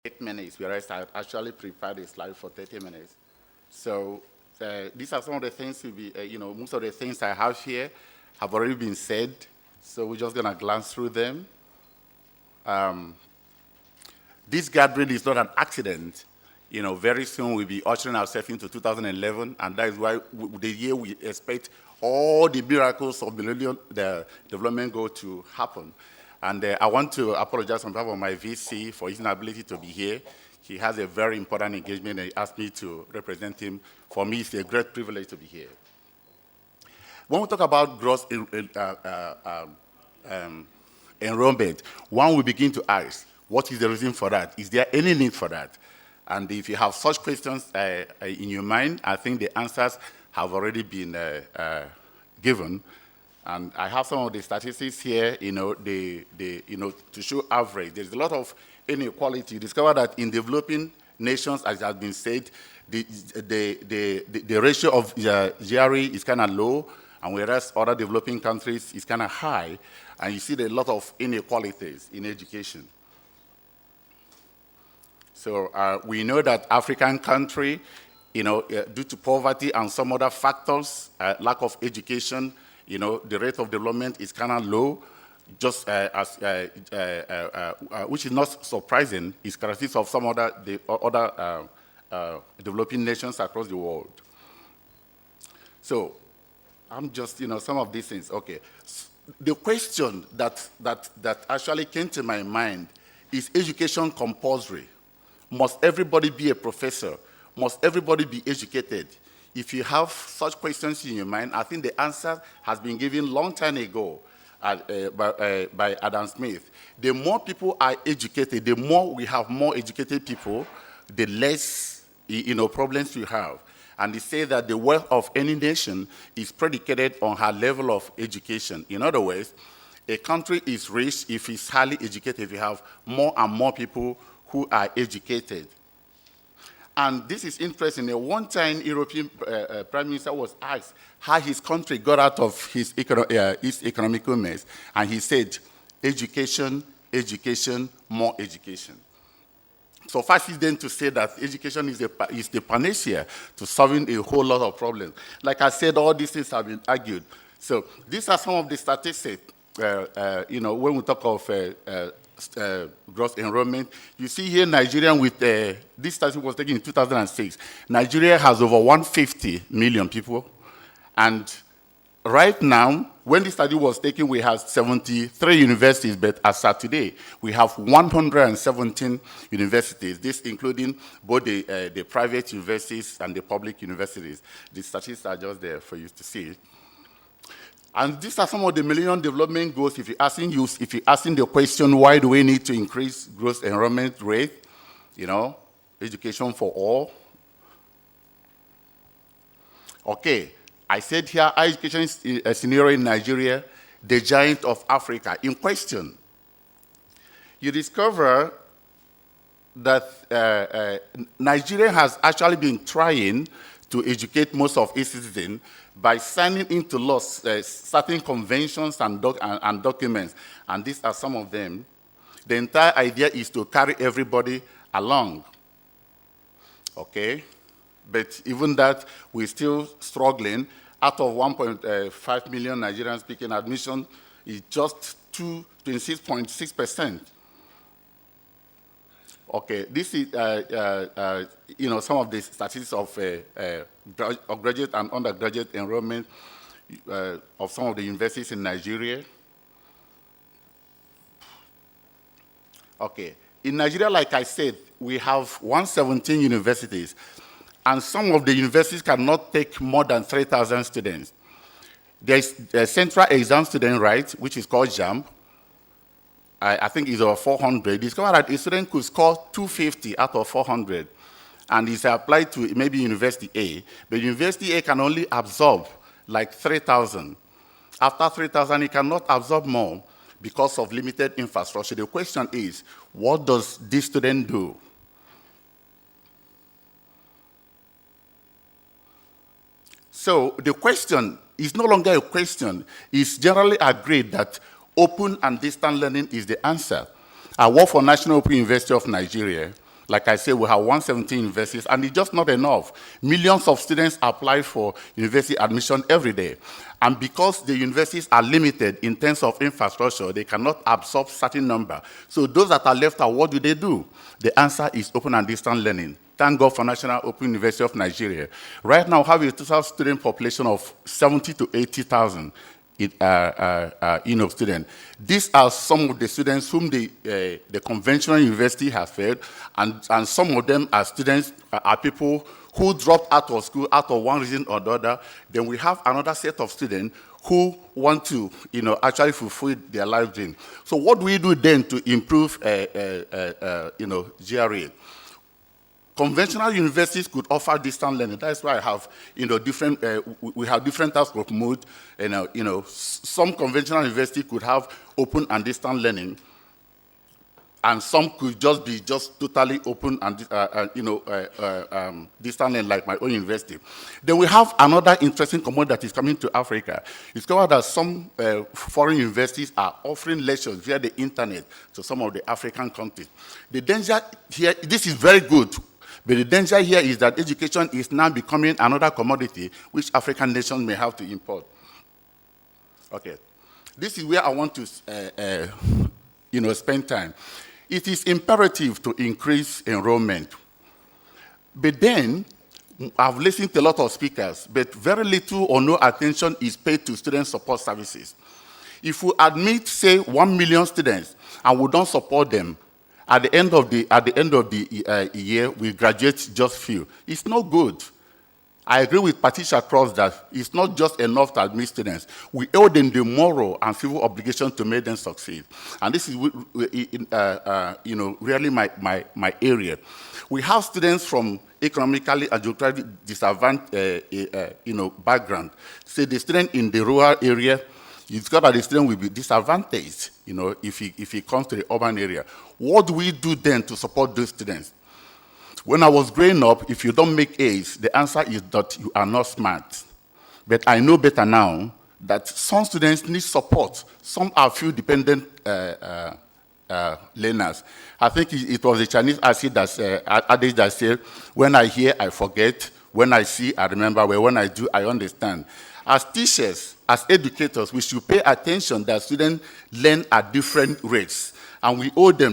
8 minutes, whereas I actually prepared a slide for 30 minutes. So these are some of the things most of the things I have here have already been said, so we're just gonna glance through them. This gathering is not an accident. Very soon we'll be ushering ourselves into 2011, and that is why the year we expect all the miracles of Millennium Development Goal to happen. And I want to apologize on behalf of my VC for his inability to be here. He has a very important engagement, and he asked me to represent him. For me, it's a great privilege to be here. When we talk about gross enrollment, one will begin to ask, what is the reason for that? Is there any need for that? And if you have such questions in your mind, I think the answers have already been given. And I have some of the statistics here, to show average. There's a lot of inequality. You discover that in developing nations, as has been said, the ratio of GRE is kind of low, and whereas other developing countries is kind of high, and you see a lot of inequalities in education. So we know that African country, due to poverty and some other factors, lack of education, the rate of development is kind of low, just which is not surprising. It's characteristic of some other developing nations across the world. So I'm just, some of these things. Okay, the question that actually came to my mind is education compulsory? Must everybody be a professor? Must everybody be educated? If you have such questions in your mind, I think the answer has been given long time ago by Adam Smith. The more people are educated, the more we have more educated people, the less problems we have. And they say that the wealth of any nation is predicated on her level of education. In other words, a country is rich if it's highly educated, if you have more and more people who are educated. And this is interesting. A one-time European Prime Minister was asked how his country got out of his economical mess, and he said, education, education, more education. So fast is then to say that education is the panacea to solving a whole lot of problems. Like I said, all these things have been argued. So these are some of the statistics, when we talk of gross enrollment. You see here Nigeria with, this study was taken in 2006. Nigeria has over 150 million people. And right now, when this study was taken, we have 73 universities, but as of today, we have 117 universities, this including both the private universities and the public universities. The statistics are just there for you to see. And these are some of the Millennium Development Goals. If you're asking the question, why do we need to increase gross enrollment rate? Education for all. Okay, I said here, higher education is a scenario in Nigeria, the giant of Africa. In question, you discover that Nigeria has actually been trying to educate most of its citizens by signing into law certain conventions and documents, and these are some of them. The entire idea is to carry everybody along, okay? But even that, we're still struggling. Out of 1.5 million Nigerians speaking admission, is just 26.6%. Okay, this is some of the statistics of graduate and undergraduate enrollment of some of the universities in Nigeria. Okay, in Nigeria, like I said, we have 117 universities, and some of the universities cannot take more than 3,000 students. There's a central exam student right, which is called JAMB. I think it's over 400. Discovered that a student could score 250 out of 400, and it's applied to maybe University A, but University A can only absorb like 3,000. After 3,000, it cannot absorb more because of limited infrastructure. The question is, what does this student do? So the question is no longer a question. It's generally agreed that open and distant learning is the answer. I work for National Open University of Nigeria, Like I said, we have 117 universities, and it's just not enough. Millions of students apply for university admission every day. And because the universities are limited in terms of infrastructure, they cannot absorb certain number. So those that are left out, what do? The answer is open and distance learning. Thank God for National Open University of Nigeria. Right now, we have a total student population of 70 to 80,000 students. These are some of the students whom the conventional university has fed, and some of them are students, are people who dropped out of school out of one reason or the other. Then we have another set of students who want to, actually fulfill their life dream. So what do we do then to improve, GRA? Conventional universities could offer distance learning. That's why I have, different. We have different types of mode. Some conventional universities could have open and distance learning, and some could just be totally open and distance learning, like my own university. Then we have another interesting commodity that is coming to Africa. It's covered that some foreign universities are offering lectures via the internet to some of the African countries. The danger here, this is very good. But the danger here is that education is now becoming another commodity which African nations may have to import. Okay. This is where I want to spend time. It is imperative to increase enrollment. But then, I've listened to a lot of speakers, but very little or no attention is paid to student support services. If we admit, say, 1 million students, and we don't support them, at the end of the year, we graduate just few. It's not good. I agree with Patricia Cross that it's not just enough to admit students. We owe them the moral and civil obligation to make them succeed. And this is, really my area. We have students from economically and geographically disadvantaged, background. Say the student in the rural area, you discover the student will be disadvantaged, if he comes to the urban area. What do we do then to support those students? When I was growing up, if you don't make A's, the answer is that you are not smart. But I know better now that some students need support. Some are field-dependent learners. I think it was the Chinese adage that said, when I hear, I forget. When I see, I remember. But when I do, I understand. As teachers, as educators, we should pay attention that students learn at different rates, and we owe them